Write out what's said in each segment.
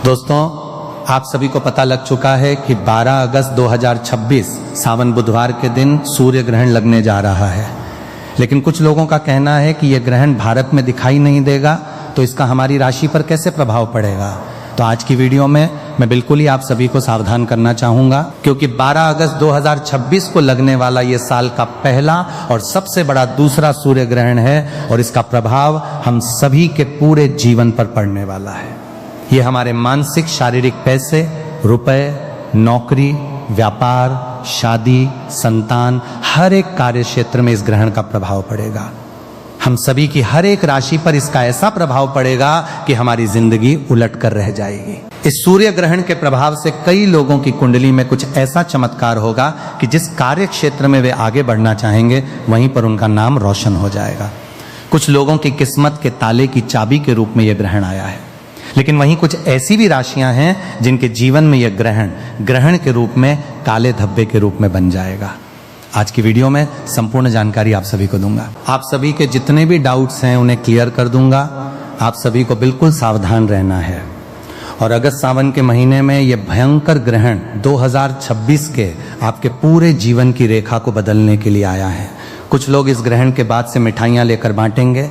दोस्तों, आप सभी को पता लग चुका है कि 12 अगस्त 2026 सावन बुधवार के दिन सूर्य ग्रहण लगने जा रहा है। लेकिन कुछ लोगों का कहना है कि यह ग्रहण भारत में दिखाई नहीं देगा, तो इसका हमारी राशि पर कैसे प्रभाव पड़ेगा। तो आज की वीडियो में मैं बिल्कुल ही आप सभी को सावधान करना चाहूंगा, क्योंकि 12 अगस्त 2026 को लगने वाला ये साल का पहला और सबसे बड़ा दूसरा सूर्य ग्रहण है और इसका प्रभाव हम सभी के पूरे जीवन पर पड़ने वाला है। ये हमारे मानसिक शारीरिक पैसे, रुपए, नौकरी, व्यापार, शादी, संतान, हर एक कार्य क्षेत्र में इस ग्रहण का प्रभाव पड़ेगा। हम सभी की हर एक राशि पर इसका ऐसा प्रभाव पड़ेगा कि हमारी जिंदगी उलट कर रह जाएगी। इस सूर्य ग्रहण के प्रभाव से कई लोगों की कुंडली में कुछ ऐसा चमत्कार होगा कि जिस कार्य क्षेत्र में वे आगे बढ़ना चाहेंगे वहीं पर उनका नाम रोशन हो जाएगा। कुछ लोगों की किस्मत के ताले की चाबी के रूप में यह ग्रहण आया है। लेकिन वहीं कुछ ऐसी भी राशियां हैं जिनके जीवन में यह ग्रहण के रूप में काले धब्बे के रूप में बन जाएगा। आज की वीडियो में संपूर्ण जानकारी आप सभी को दूंगा। आप सभी के जितने भी डाउट्स हैं उन्हें क्लियर कर दूंगा। आप सभी को बिल्कुल सावधान रहना है। और अगस्त सावन के महीने में यह भयंकर ग्रहण 2026 के आपके पूरे जीवन की रेखा को बदलने के लिए आया है। कुछ लोग इस ग्रहण के बाद से मिठाइयां लेकर बांटेंगे,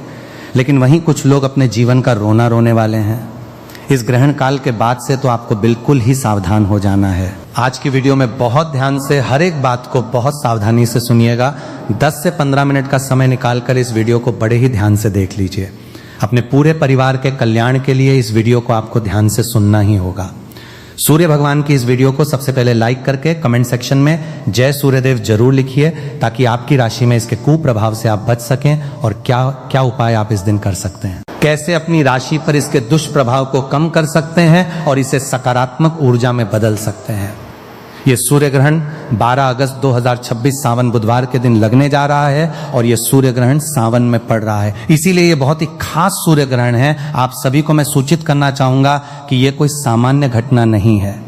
लेकिन वहीं कुछ लोग अपने जीवन का रोना रोने वाले हैं। इस ग्रहण काल के बाद से तो आपको बिल्कुल ही सावधान हो जाना है। आज की वीडियो में बहुत ध्यान से हर एक बात को बहुत सावधानी से सुनिएगा। 10 से 15 मिनट का समय निकालकर इस वीडियो को बड़े ही ध्यान से देख लीजिए। अपने पूरे परिवार के कल्याण के लिए इस वीडियो को आपको ध्यान से सुनना ही होगा। सूर्य भगवान की इस वीडियो को सबसे पहले लाइक करके कमेंट सेक्शन में जय सूर्यदेव जरूर लिखिए, ताकि आपकी राशि में इसके कुप्रभाव से आप बच सकें और क्या उपाय आप इस दिन कर सकते हैं, कैसे अपनी राशि पर इसके दुष्प्रभाव को कम कर सकते हैं और इसे सकारात्मक ऊर्जा में बदल सकते हैं। ये सूर्य ग्रहण 12 अगस्त 2026 सावन बुधवार के दिन लगने जा रहा है और ये सूर्य ग्रहण सावन में पड़ रहा है, इसीलिए ये बहुत ही खास सूर्य ग्रहण है। आप सभी को मैं सूचित करना चाहूंगा कि ये कोई सामान्य घटना नहीं है।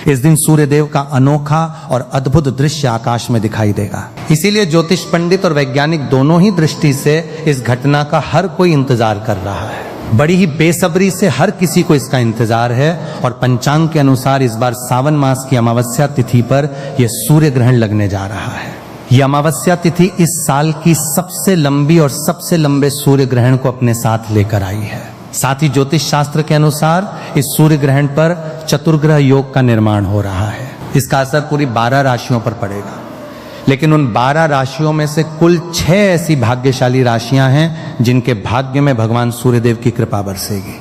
इस दिन सूर्य देव का अनोखा और अद्भुत दृश्य आकाश में दिखाई देगा। इसीलिए ज्योतिष पंडित और वैज्ञानिक दोनों ही दृष्टि से इस घटना का हर कोई इंतजार कर रहा है। बड़ी ही बेसब्री से हर किसी को इसका इंतजार है। और पंचांग के अनुसार इस बार सावन मास की अमावस्या तिथि पर यह सूर्य ग्रहण लगने जा रहा है। यह अमावस्या तिथि इस साल की सबसे लंबी और सबसे लंबे सूर्य ग्रहण को अपने साथ लेकर आई है। साथ ही ज्योतिष शास्त्र के अनुसार इस सूर्य ग्रहण पर चतुर्ग्रह योग का निर्माण हो रहा है। इसका असर पूरी 12 राशियों पर पड़ेगा। लेकिन उन 12 राशियों में से कुल 6 ऐसी भाग्यशाली राशियां हैं जिनके भाग्य में भगवान सूर्यदेव की कृपा बरसेगी।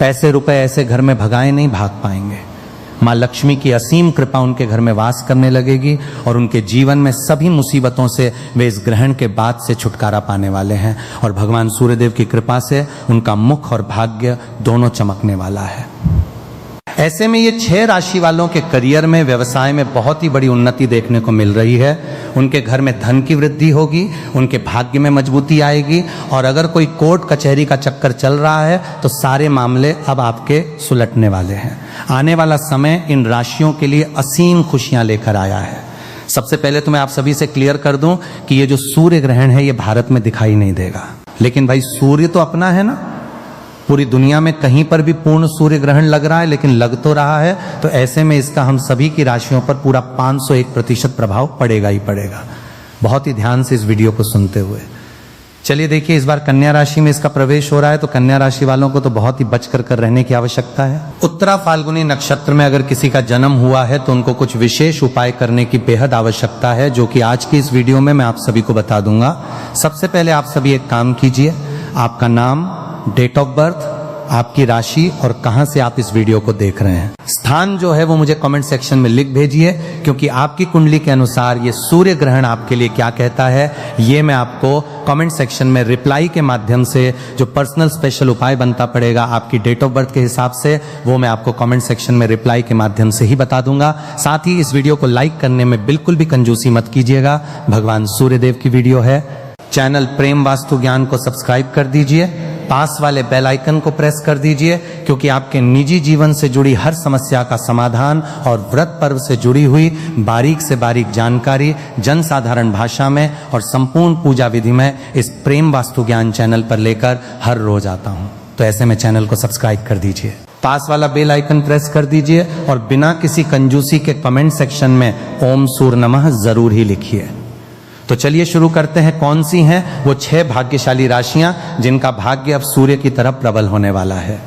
पैसे रुपए ऐसे घर में भगाए नहीं भाग पाएंगे। मां लक्ष्मी की असीम कृपा उनके घर में वास करने लगेगी और उनके जीवन में सभी मुसीबतों से वे इस ग्रहण के बाद से छुटकारा पाने वाले हैं। और भगवान सूर्यदेव की कृपा से उनका मुख और भाग्य दोनों चमकने वाला है। ऐसे में ये 6 राशि वालों के करियर में, व्यवसाय में बहुत ही बड़ी उन्नति देखने को मिल रही है। उनके घर में धन की वृद्धि होगी, उनके भाग्य में मजबूती आएगी। और अगर कोई कोर्ट कचहरी का चक्कर चल रहा है तो सारे मामले अब आपके सुलटने वाले हैं। आने वाला समय इन राशियों के लिए असीम खुशियां लेकर आया है। सबसे पहले तो मैं आप सभी से क्लियर कर दूं कि ये जो सूर्य ग्रहण है ये भारत में दिखाई नहीं देगा। लेकिन भाई, सूर्य तो अपना है ना। पूरी दुनिया में कहीं पर भी पूर्ण सूर्य ग्रहण लग रहा है, लेकिन लग तो रहा है। तो ऐसे में इसका हम सभी की राशियों पर पूरा 501% प्रभाव पड़ेगा ही पड़ेगा। बहुत ही ध्यान से इस वीडियो को सुनते हुए चलिए देखिए, इस बार कन्या राशि में इसका प्रवेश हो रहा है, तो कन्या राशि वालों को तो बहुत ही बचकर कर रहने की आवश्यकता है। उत्तरा फाल्गुनी नक्षत्र में अगर किसी का जन्म हुआ है तो उनको कुछ विशेष उपाय करने की बेहद आवश्यकता है, जो कि आज की इस वीडियो में मैं आप सभी को बता दूंगा। सबसे पहले आप सभी एक काम कीजिए, आपका नाम, डेट ऑफ बर्थ, आपकी राशि और कहां से आप इस वीडियो को देख रहे हैं, स्थान जो है वो मुझे कमेंट सेक्शन में लिख भेजिए, क्योंकि आपकी कुंडली के अनुसार ये सूर्य ग्रहण आपके लिए क्या कहता है ये मैं आपको कमेंट सेक्शन में रिप्लाई के माध्यम से, जो पर्सनल स्पेशल उपाय बनता पड़ेगा आपकी डेट ऑफ बर्थ के हिसाब से, वो मैं आपको कमेंट सेक्शन में रिप्लाई के माध्यम से ही बता दूंगा। साथ ही इस वीडियो को लाइक करने में बिल्कुल भी कंजूसी मत कीजिएगा। भगवान सूर्यदेव की वीडियो है। चैनल प्रेम वास्तु ज्ञान को सब्सक्राइब कर दीजिए, पास वाले बेल आइकन को प्रेस कर दीजिए, क्योंकि आपके निजी जीवन से जुड़ी हर समस्या का समाधान और व्रत पर्व से जुड़ी हुई बारीक से बारीक जानकारी जन साधारण भाषा में और संपूर्ण पूजा विधि में इस प्रेम वास्तु ज्ञान चैनल पर लेकर हर रोज आता हूं। तो ऐसे में चैनल को सब्सक्राइब कर दीजिए। पास वाला बेल आइकन प्रेस कर दीजिए और बिना किसी कंजूसी के कमेंट सेक्शन में ओम सूर्य नमः जरूर ही लिखिए। तो चलिए शुरू करते हैं। कौन सी हैं वो 6 भाग्यशाली राशियां जिनका भाग्य अब सूर्य की तरफ प्रबल होने वाला है।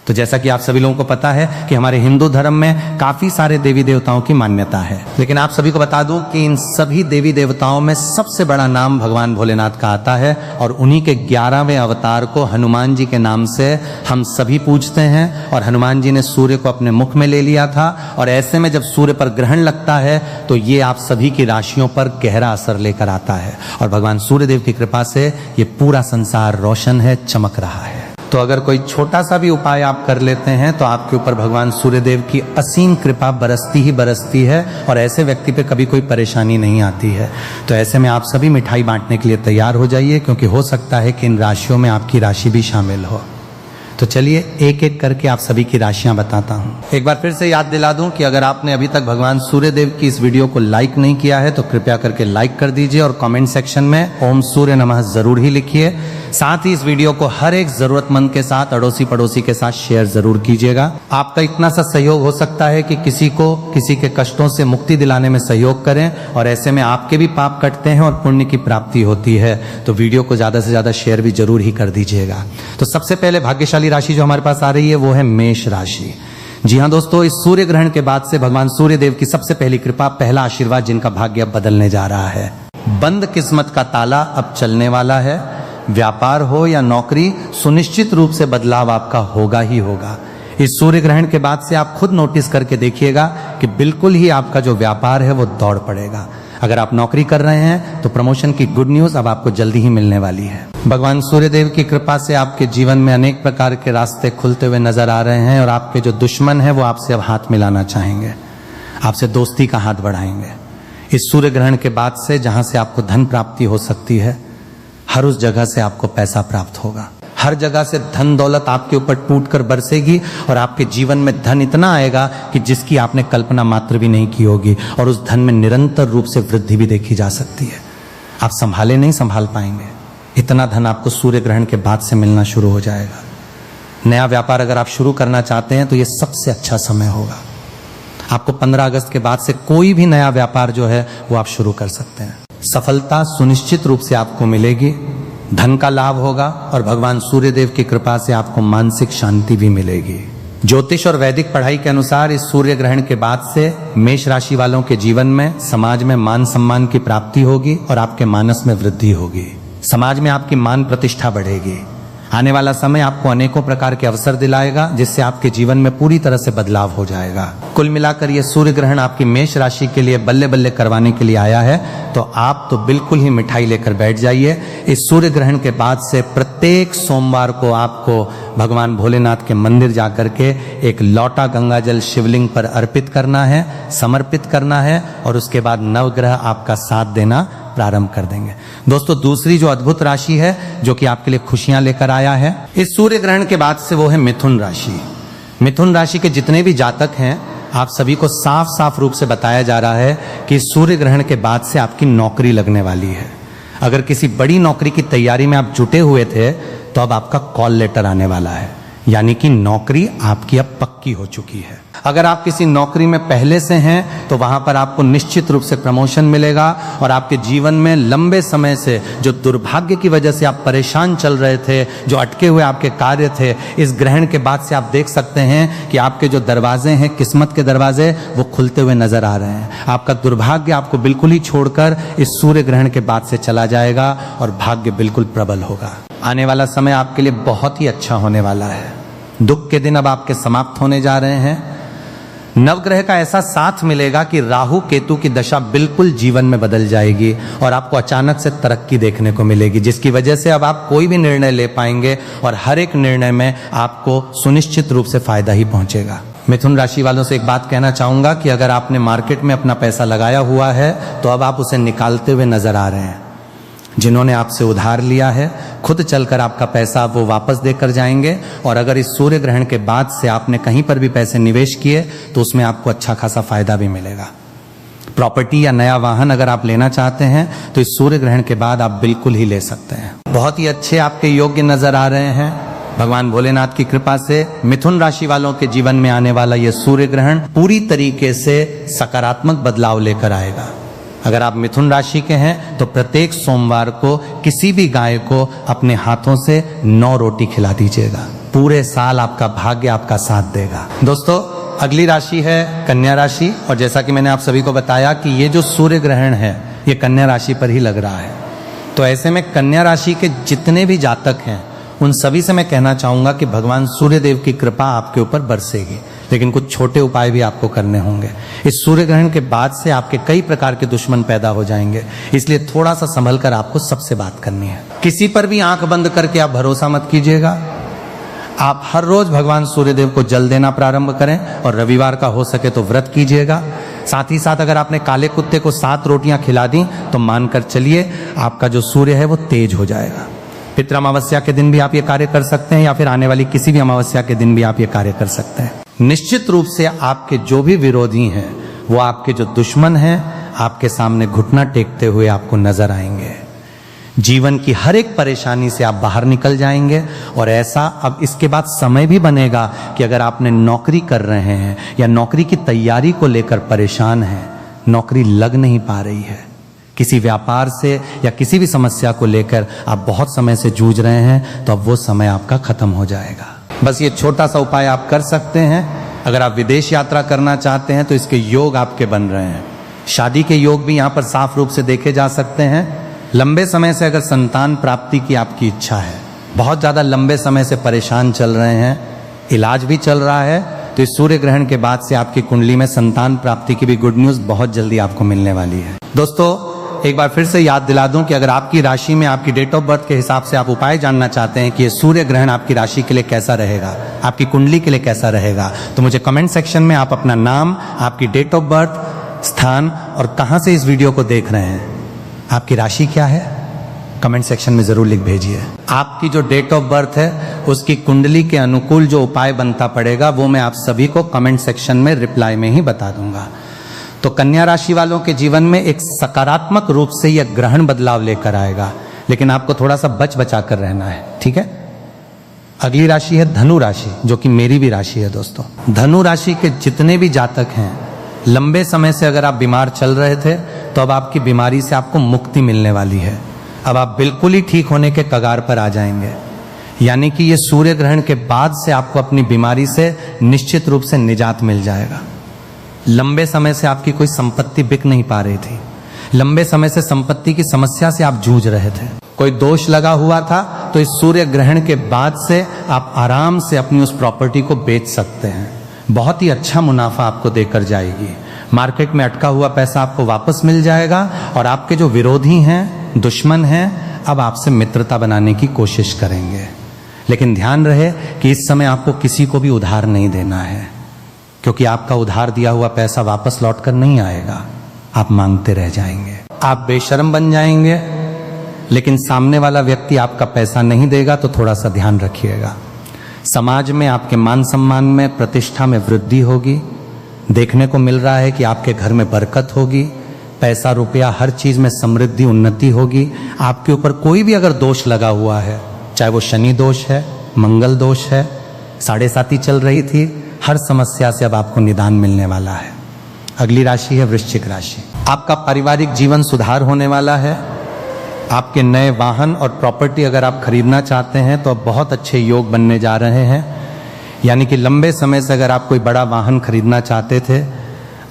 तो जैसा कि आप सभी लोगों को पता है कि हमारे हिंदू धर्म में काफी सारे देवी देवताओं की मान्यता है, लेकिन आप सभी को बता दूं कि इन सभी देवी देवताओं में सबसे बड़ा नाम भगवान भोलेनाथ का आता है और उन्हीं के 11वें अवतार को हनुमान जी के नाम से हम सभी पूजते हैं। और हनुमान जी ने सूर्य को अपने मुख में ले लिया था और ऐसे में जब सूर्य पर ग्रहण लगता है तो ये आप सभी की राशियों पर गहरा असर लेकर आता है और भगवान सूर्यदेव की कृपा से ये पूरा संसार रोशन है, चमक रहा है। तो अगर कोई छोटा सा भी उपाय आप कर लेते हैं तो आपके ऊपर भगवान सूर्यदेव की असीम कृपा बरसती ही बरसती है और ऐसे व्यक्ति पे कभी कोई परेशानी नहीं आती है। तो ऐसे में आप सभी मिठाई बांटने के लिए तैयार हो जाइए, क्योंकि हो सकता है कि इन राशियों में आपकी राशि भी शामिल हो। तो चलिए एक एक करके आप सभी की राशियां बताता हूं। एक बार फिर से याद दिला दूं कि अगर आपने अभी तक भगवान सूर्यदेव की इस वीडियो को लाइक नहीं किया है तो कृपया करके लाइक कर दीजिए और कमेंट सेक्शन में ओम सूर्य नमः जरूर ही लिखिए। साथ ही इस वीडियो को हर एक जरूरतमंद के साथ, अड़ोसी पड़ोसी के साथ शेयर जरूर कीजिएगा। आपका इतना सा सहयोग हो सकता है कि किसी को किसी के कष्टों से मुक्ति दिलाने में सहयोग करें और ऐसे में आपके भी पाप कटते हैं और पुण्य की प्राप्ति होती है। तो वीडियो को ज्यादा से ज्यादा शेयर भी जरूर ही कर दीजिएगा। तो सबसे पहले भाग्यशाली राशि जो हमारे पास आ रही है वो है मेष राशि। जी हाँ दोस्तों, इस सूर्य ग्रहण के बाद से भगवान सूर्यदेव की सबसे पहली कृपा, पहला आशीर्वाद जिनका भाग्य अब बदलने जा रहा है। बंद किस्मत का ताला अब चलने वाला है। व्यापार हो या नौकरी, सुनिश्चित रूप से बदलाव आपका होगा ही होगा। इस सूर्य ग्रहण के बाद से आप खुद नोटिस करके देखिएगा कि बिल्कुल ही आपका जो व्यापार है वो दौड़ पड़ेगा। अगर आप नौकरी कर रहे हैं तो प्रमोशन की गुड न्यूज अब आपको जल्दी ही मिलने वाली है। भगवान सूर्यदेव की कृपा से आपके जीवन में अनेक प्रकार के रास्ते खुलते हुए नजर आ रहे हैं और आपके जो दुश्मन है वो आपसे अब हाथ मिलाना चाहेंगे, आपसे दोस्ती का हाथ बढ़ाएंगे। इस सूर्य ग्रहण के बाद से जहां से आपको धन प्राप्ति हो सकती है, हर उस जगह से आपको पैसा प्राप्त होगा। हर जगह से धन दौलत आपके ऊपर टूट कर बरसेगी और आपके जीवन में धन इतना आएगा कि जिसकी आपने कल्पना मात्र भी नहीं की होगी और उस धन में निरंतर रूप से वृद्धि भी देखी जा सकती है। आप संभाले नहीं संभाल पाएंगे, इतना धन आपको सूर्य ग्रहण के बाद से मिलना शुरू हो जाएगा। नया व्यापार अगर आप शुरू करना चाहते हैं तो ये सबसे अच्छा समय होगा। आपको 15 अगस्त के बाद से कोई भी नया व्यापार जो है वो आप शुरू कर सकते हैं। सफलता सुनिश्चित रूप से आपको मिलेगी, धन का लाभ होगा और भगवान सूर्यदेव की कृपा से आपको मानसिक शांति भी मिलेगी। ज्योतिष और वैदिक पढ़ाई के अनुसार इस सूर्य ग्रहण के बाद से मेष राशि वालों के जीवन में समाज में मान सम्मान की प्राप्ति होगी और आपके मानस में वृद्धि होगी। समाज में आपकी मान प्रतिष्ठा बढ़ेगी। आने वाला समय आपको अनेकों प्रकार के अवसर दिलाएगा जिससे आपके जीवन में पूरी तरह से बदलाव हो जाएगा। कुल मिलाकर ये सूर्य ग्रहण आपकी मेष राशि के लिए बल्ले बल्ले करवाने के लिए आया है, तो आप तो बिल्कुल ही मिठाई लेकर बैठ जाइए। इस सूर्य ग्रहण के बाद से प्रत्येक सोमवार को आपको भगवान भोलेनाथ के मंदिर जाकर के एक लौटा गंगा जल शिवलिंग पर अर्पित करना है, समर्पित करना है और उसके बाद नवग्रह आपका साथ देना प्रारंभ कर देंगे। दोस्तों, दूसरी जो अद्भुत राशि है जो कि आपके लिए खुशियां लेकर आया है इस सूर्य ग्रहण के बाद से वो है मिथुन राशि। मिथुन राशि के जितने भी जातक हैं, आप सभी को साफ साफ रूप से बताया जा रहा है कि सूर्य ग्रहण के बाद से आपकी नौकरी लगने वाली है। अगर किसी बड़ी नौकरी की तैयारी में आप जुटे हुए थे तो अब आपका कॉल लेटर आने वाला है, यानी कि नौकरी आपकी अब पक्की हो चुकी है। अगर आप किसी नौकरी में पहले से हैं तो वहां पर आपको निश्चित रूप से प्रमोशन मिलेगा और आपके जीवन में लंबे समय से जो दुर्भाग्य की वजह से आप परेशान चल रहे थे, जो अटके हुए आपके कार्य थे, इस ग्रहण के बाद से आप देख सकते हैं कि आपके जो दरवाजे हैं, किस्मत के दरवाजे, वो खुलते हुए नजर आ रहे हैं। आपका दुर्भाग्य आपको बिल्कुल ही छोड़कर इस सूर्य ग्रहण के बाद से चला जाएगा और भाग्य बिल्कुल प्रबल होगा। आने वाला समय आपके लिए बहुत ही अच्छा होने वाला है। दुख के दिन अब आपके समाप्त होने जा रहे हैं। नवग्रह का ऐसा साथ मिलेगा कि राहु केतु की दशा बिल्कुल जीवन में बदल जाएगी और आपको अचानक से तरक्की देखने को मिलेगी, जिसकी वजह से अब आप कोई भी निर्णय ले पाएंगे और हर एक निर्णय में आपको सुनिश्चित रूप से फायदा ही पहुंचेगा। मिथुन राशि वालों से एक बात कहना चाहूंगा कि अगर आपने मार्केट में अपना पैसा लगाया हुआ है तो अब आप उसे निकालते हुए नजर आ रहे हैं। जिन्होंने आपसे उधार लिया है, खुद चलकर आपका पैसा वो वापस देकर जाएंगे और अगर इस सूर्य ग्रहण के बाद से आपने कहीं पर भी पैसे निवेश किए तो उसमें आपको अच्छा खासा फायदा भी मिलेगा। प्रॉपर्टी या नया वाहन अगर आप लेना चाहते हैं तो इस सूर्य ग्रहण के बाद आप बिल्कुल ही ले सकते हैं। बहुत ही अच्छे आपके योग्य नजर आ रहे हैं। भगवान भोलेनाथ की कृपा से मिथुन राशि वालों के जीवन में आने वाला यह सूर्य ग्रहण पूरी तरीके से सकारात्मक बदलाव लेकर आएगा। अगर आप मिथुन राशि के हैं तो प्रत्येक सोमवार को किसी भी गाय को अपने हाथों से 9 रोटी खिला दीजिएगा। पूरे साल आपका भाग्य आपका साथ देगा। दोस्तों, अगली राशि है कन्या राशि, और जैसा कि मैंने आप सभी को बताया कि ये जो सूर्य ग्रहण है ये कन्या राशि पर ही लग रहा है। तो ऐसे में कन्या राशि के जितने भी जातक हैं उन सभी से मैं कहना चाहूंगा कि भगवान सूर्य देव की कृपा आपके ऊपर बरसेगी, लेकिन कुछ छोटे उपाय भी आपको करने होंगे। इस सूर्य ग्रहण के बाद से आपके कई प्रकार के दुश्मन पैदा हो जाएंगे, इसलिए थोड़ा सा संभल कर आपको सबसे बात करनी है। किसी पर भी आंख बंद करके आप भरोसा मत कीजिएगा। आप हर रोज भगवान सूर्यदेव को जल देना प्रारंभ करें और रविवार का हो सके तो व्रत कीजिएगा। साथ ही साथ अगर आपने काले कुत्ते को 7 रोटियां खिला दी तो मानकर चलिए आपका जो सूर्य है वो तेज हो जाएगा। पितृ अमावस्या के दिन भी आप ये कार्य कर सकते हैं, या फिर आने वाली किसी भी अमावस्या के दिन भी आप ये कार्य कर सकते हैं। निश्चित रूप से आपके जो भी विरोधी हैं, वो आपके जो दुश्मन हैं, आपके सामने घुटना टेकते हुए आपको नजर आएंगे। जीवन की हर एक परेशानी से आप बाहर निकल जाएंगे। और ऐसा अब इसके बाद समय भी बनेगा कि अगर आपने नौकरी कर रहे हैं या नौकरी की तैयारी को लेकर परेशान हैं, नौकरी लग नहीं पा रही है, किसी व्यापार से या किसी भी समस्या को लेकर आप बहुत समय से जूझ रहे हैं, तो अब वो समय आपका खत्म हो जाएगा। बस ये छोटा सा उपाय आप कर सकते हैं। अगर आप विदेश यात्रा करना चाहते हैं तो इसके योग आपके बन रहे हैं। शादी के योग भी यहाँ पर साफ रूप से देखे जा सकते हैं। लंबे समय से अगर संतान प्राप्ति की आपकी इच्छा है, बहुत ज्यादा लंबे समय से परेशान चल रहे हैं, इलाज भी चल रहा है, तो इस सूर्य ग्रहण के बाद से आपकी कुंडली में संतान प्राप्ति की भी गुड न्यूज बहुत जल्दी आपको मिलने वाली है। दोस्तों, एक बार फिर से याद दिला दूं कि अगर आपकी राशि में आपकी डेट ऑफ बर्थ के हिसाब से आप उपाय जानना चाहते हैं कि ये सूर्य ग्रहण आपकी राशि के लिए कैसा रहेगा, आपकी कुंडली के लिए कैसा रहेगा, तो मुझे कमेंट सेक्शन में आप अपना नाम, आपकी डेट ऑफ बर्थ, स्थान और कहां से इस वीडियो को देख रहे हैं, आपकी राशि क्या है, कमेंट सेक्शन में जरूर लिख भेजिए। आपकी जो डेट ऑफ बर्थ है उसकी कुंडली के अनुकूल जो उपाय बनता पड़ेगा वो मैं आप सभी को कमेंट सेक्शन में रिप्लाई में ही बता दूंगा। तो कन्या राशि वालों के जीवन में एक सकारात्मक रूप से यह ग्रहण बदलाव लेकर आएगा, लेकिन आपको थोड़ा सा बच बचा कर रहना है, ठीक है। अगली राशि है धनु राशि, जो कि मेरी भी राशि है। दोस्तों, धनु राशि के जितने भी जातक हैं, लंबे समय से अगर आप बीमार चल रहे थे तो अब आपकी बीमारी से आपको मुक्ति मिलने वाली है। अब आप बिल्कुल ही ठीक होने के कगार पर आ जाएंगे। यानी कि ये सूर्य ग्रहण के बाद से आपको अपनी बीमारी से निश्चित रूप से निजात मिल जाएगा। लंबे समय से आपकी कोई संपत्ति बिक नहीं पा रही थी, लंबे समय से संपत्ति की समस्या से आप जूझ रहे थे, कोई दोष लगा हुआ था, तो इस सूर्य ग्रहण के बाद से आप आराम से अपनी उस प्रॉपर्टी को बेच सकते हैं। बहुत ही अच्छा मुनाफा आपको देकर जाएगी। मार्केट में अटका हुआ पैसा आपको वापस मिल जाएगा और आपके जो विरोधी हैं, दुश्मन हैं, अब आपसे मित्रता बनाने की कोशिश करेंगे। लेकिन ध्यान रहे कि इस समय आपको किसी को भी उधार नहीं देना है, क्योंकि आपका उधार दिया हुआ पैसा वापस लौटकर नहीं आएगा, आप मांगते रह जाएंगे। आप बेशर्म बन जाएंगे, लेकिन सामने वाला व्यक्ति आपका पैसा नहीं देगा, तो थोड़ा सा ध्यान रखिएगा। समाज में आपके मान सम्मान में, प्रतिष्ठा में वृद्धि होगी। देखने को मिल रहा है कि आपके घर में बरकत होगी, पैसा रुपया हर चीज में समृद्धि उन्नति होगी। आपके ऊपर कोई भी अगर दोष लगा हुआ है, चाहे वो शनि दोष है, मंगल दोष है, 7.5 चल रही थी, हर समस्या से अब आपको निदान मिलने वाला है। अगली राशि है वृश्चिक राशि। आपका पारिवारिक जीवन सुधार होने वाला है। आपके नए वाहन और प्रॉपर्टी अगर आप खरीदना चाहते हैं तो अब बहुत अच्छे योग बनने जा रहे हैं। यानी कि लंबे समय से अगर आप कोई बड़ा वाहन खरीदना चाहते थे,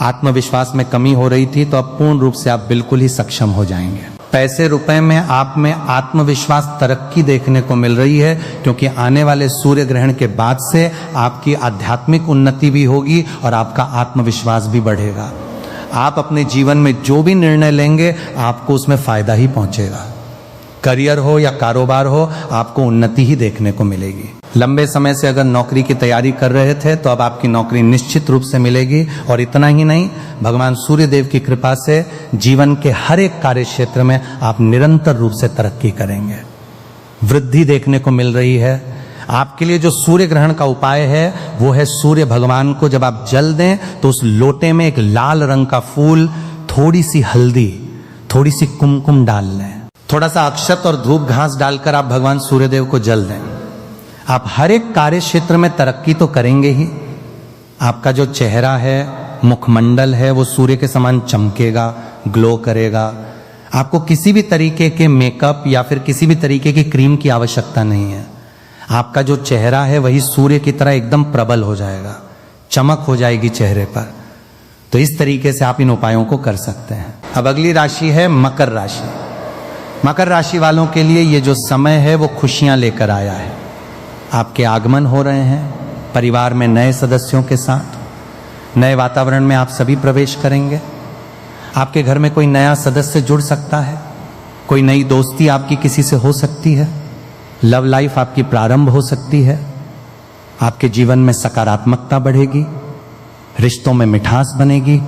आत्मविश्वास में कमी हो रही थी, तो अब पूर्ण रूप से आप बिल्कुल ही सक्षम हो जाएंगे। पैसे रुपए में आप में आत्मविश्वास तरक्की देखने को मिल रही है, क्योंकि आने वाले सूर्य ग्रहण के बाद से आपकी आध्यात्मिक उन्नति भी होगी और आपका आत्मविश्वास भी बढ़ेगा। आप अपने जीवन में जो भी निर्णय लेंगे आपको उसमें फायदा ही पहुंचेगा। करियर हो या कारोबार हो, आपको उन्नति ही देखने को मिलेगी। लंबे समय से अगर नौकरी की तैयारी कर रहे थे तो अब आपकी नौकरी निश्चित रूप से मिलेगी। और इतना ही नहीं, भगवान सूर्य देव की कृपा से जीवन के हर एक कार्य क्षेत्र में आप निरंतर रूप से तरक्की करेंगे। वृद्धि देखने को मिल रही है। आपके लिए जो सूर्य ग्रहण का उपाय है वो है, सूर्य भगवान को जब आप जल दें तो उस लोटे में एक लाल रंग का फूल, थोड़ी सी हल्दी, थोड़ी सी कुमकुम डाल लें, थोड़ा सा अक्षत और धूप घास डालकर आप भगवान सूर्यदेव को जल दें। आप हर एक कार्य क्षेत्र में तरक्की तो करेंगे ही। आपका जो चेहरा है, मुखमंडल है, वो सूर्य के समान चमकेगा, ग्लो करेगा। आपको किसी भी तरीके के मेकअप या फिर किसी भी तरीके की क्रीम की आवश्यकता नहीं है। आपका जो चेहरा है वही सूर्य की तरह एकदम प्रबल हो जाएगा, चमक हो जाएगी चेहरे पर। तो इस तरीके से आप इन उपायों को कर सकते हैं। अब अगली राशि है मकर राशि। मकर राशि वालों के लिए ये जो समय है वो खुशियां लेकर आया है। आपके आगमन हो रहे हैं, परिवार में नए सदस्यों के साथ नए वातावरण में आप सभी प्रवेश करेंगे। आपके घर में कोई नया सदस्य जुड़ सकता है, कोई नई दोस्ती आपकी किसी से हो सकती है, लव लाइफ आपकी प्रारंभ हो सकती है। आपके जीवन में सकारात्मकता बढ़ेगी, रिश्तों में मिठास बनेगी,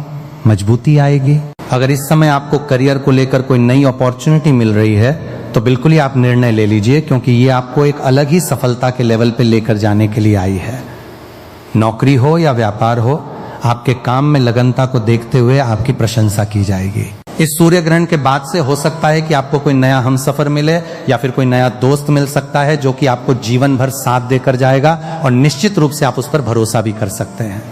मजबूती आएगी। अगर इस समय आपको करियर को लेकर कोई नई अपॉर्चुनिटी मिल रही है तो बिल्कुल ही आप निर्णय ले लीजिए, क्योंकि ये आपको एक अलग ही सफलता के लेवल पे लेकर जाने के लिए आई है। नौकरी हो या व्यापार हो, आपके काम में लगनता को देखते हुए आपकी प्रशंसा की जाएगी। इस सूर्य ग्रहण के बाद से हो सकता है कि आपको कोई नया हमसफर मिले या फिर कोई नया दोस्त मिल सकता है जो कि आपको जीवन भर साथ देकर जाएगा, और निश्चित रूप से आप उस पर भरोसा भी कर सकते हैं।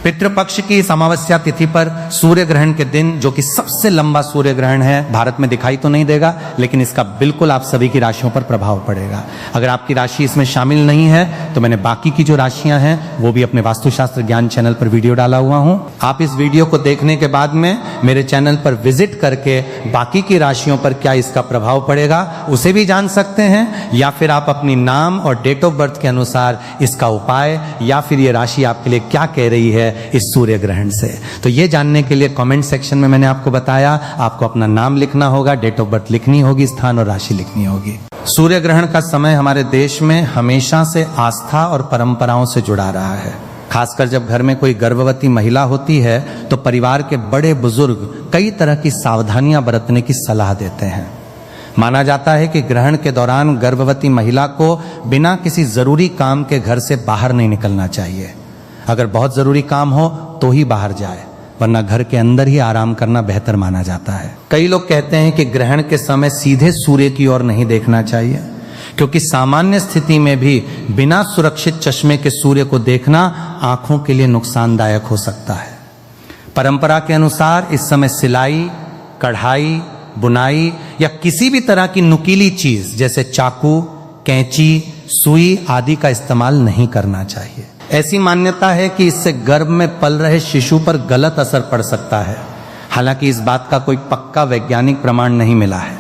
पितृपक्ष की इस अमावस्या तिथि पर सूर्य ग्रहण के दिन, जो कि सबसे लंबा सूर्य ग्रहण है, भारत में दिखाई तो नहीं देगा, लेकिन इसका बिल्कुल आप सभी की राशियों पर प्रभाव पड़ेगा। अगर आपकी राशि इसमें शामिल नहीं है तो मैंने बाकी की जो राशियां हैं वो भी अपने वास्तुशास्त्र ज्ञान चैनल पर वीडियो डाला हुआ हूं। आप इस वीडियो को देखने के बाद में मेरे चैनल पर विजिट करके बाकी की राशियों पर क्या इसका प्रभाव पड़ेगा उसे भी जान सकते हैं, या फिर आप अपनी नाम और डेट ऑफ बर्थ के अनुसार इसका उपाय या फिर ये राशि आपके लिए क्या कह रही है इस सूर्य ग्रहण से। तो ये जानने के लिए कमेंट सेक्शन में मैंने आपको बताया, आपको अपना नाम लिखना होगा, डेट ऑफ बर्थ लिखनी होगी, स्थान और राशि लिखनी होगी। सूर्य ग्रहण का समय हमारे देश में हमेशा से आस्था और परंपराओं से जुड़ा रहा है। खासकर जब घर में कोई गर्भवती महिला होती है तो परिवार के बड़े बुजुर्ग कई तरह की सावधानियां बरतने की सलाह देते हैं। माना जाता है कि ग्रहण के दौरान गर्भवती महिला को बिना किसी जरूरी काम के घर से बाहर नहीं निकलना चाहिए। अगर बहुत जरूरी काम हो तो ही बाहर जाए, वरना घर के अंदर ही आराम करना बेहतर माना जाता है। कई लोग कहते हैं कि ग्रहण के समय सीधे सूर्य की ओर नहीं देखना चाहिए, क्योंकि सामान्य स्थिति में भी बिना सुरक्षित चश्मे के सूर्य को देखना आंखों के लिए नुकसानदायक हो सकता है। परंपरा के अनुसार इस समय सिलाई, कढ़ाई, बुनाई या किसी भी तरह की नुकीली चीज जैसे चाकू, कैंची, सुई आदि का इस्तेमाल नहीं करना चाहिए। ऐसी मान्यता है कि इससे गर्भ में पल रहे शिशु पर गलत असर पड़ सकता है। हालांकि इस बात का कोई पक्का वैज्ञानिक प्रमाण नहीं मिला है।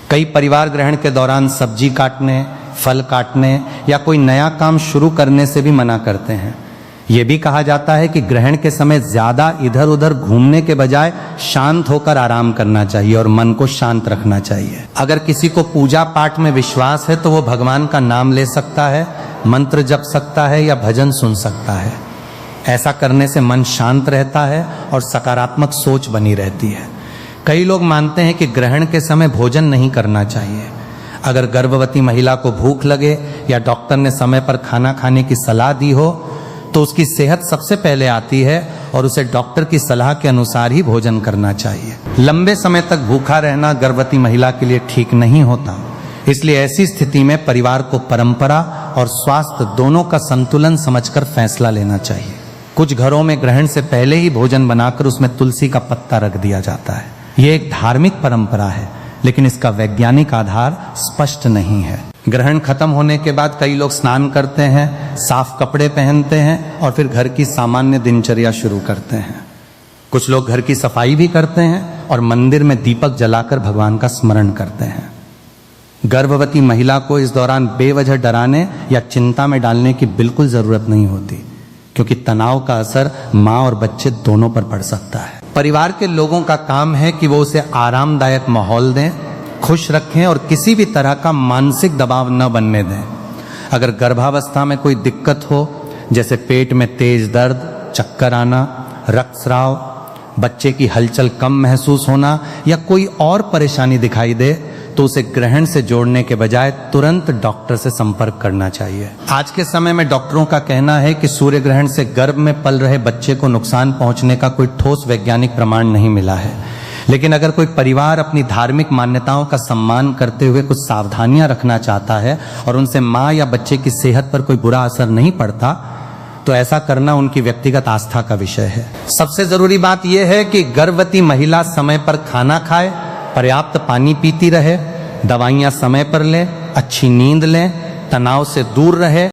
कई परिवार ग्रहण के दौरान सब्जी काटने, फल काटने या कोई नया काम शुरू करने से भी मना करते हैं। यह भी कहा जाता है कि ग्रहण के समय ज्यादा इधर उधर घूमने के बजाय शांत होकर आराम करना चाहिए और मन को शांत रखना चाहिए। अगर किसी को पूजा पाठ में विश्वास है तो वो भगवान का नाम ले सकता है, मंत्र जप सकता है या भजन सुन सकता है। ऐसा करने से मन शांत रहता है और सकारात्मक सोच बनी रहती है। कई लोग मानते हैं कि ग्रहण के समय भोजन नहीं करना चाहिए। अगर गर्भवती महिला को भूख लगे या डॉक्टर ने समय पर खाना खाने की सलाह दी हो तो उसकी सेहत सबसे पहले आती है और उसे डॉक्टर की सलाह के अनुसार ही भोजन करना चाहिए। लंबे समय तक भूखा रहना गर्भवती महिला के लिए ठीक नहीं होता, इसलिए ऐसी स्थिति में परिवार को परंपरा और स्वास्थ्य दोनों का संतुलन समझकर फैसला लेना चाहिए। कुछ घरों में ग्रहण से पहले ही भोजन बनाकर उसमें तुलसी का पत्ता रख दिया जाता है। यह एक धार्मिक परंपरा है, लेकिन इसका वैज्ञानिक आधार स्पष्ट नहीं है। ग्रहण खत्म होने के बाद कई लोग स्नान करते हैं, साफ कपड़े पहनते हैं और फिर घर की सामान्य दिनचर्या शुरू करते हैं। कुछ लोग घर की सफाई भी करते हैं और मंदिर में दीपक जलाकर भगवान का स्मरण करते हैं। गर्भवती महिला को इस दौरान बेवजह डराने या चिंता में डालने की बिल्कुल जरूरत नहीं होती, क्योंकि तनाव का असर माँ और बच्चे दोनों पर पड़ सकता है। परिवार के लोगों का काम है कि वो उसे आरामदायक माहौल दें, खुश रखें और किसी भी तरह का मानसिक दबाव न बनने दें। अगर गर्भावस्था में कोई दिक्कत हो, जैसे पेट में तेज दर्द, चक्कर आना, रक्तस्राव, बच्चे की हलचल कम महसूस होना या कोई और परेशानी दिखाई दे, तो उसे ग्रहण से जोड़ने के बजाय तुरंत डॉक्टर से संपर्क करना चाहिए। आज के समय में डॉक्टरों का कहना है कि सूर्य ग्रहण से गर्भ में पल रहे बच्चे को नुकसान पहुंचने का कोई ठोस वैज्ञानिक प्रमाण नहीं मिला है, लेकिन अगर कोई परिवार अपनी धार्मिक मान्यताओं का सम्मान करते हुए कुछ सावधानियां रखना चाहता है और उनसे मां या बच्चे की सेहत पर कोई बुरा असर नहीं पड़ता, तो ऐसा करना उनकी व्यक्तिगत आस्था का विषय है। सबसे जरूरी बात यह है कि गर्भवती महिला समय पर खाना खाए, पर्याप्त पानी पीती रहे, दवाइयां समय पर लें, अच्छी नींद लें, तनाव से दूर रहे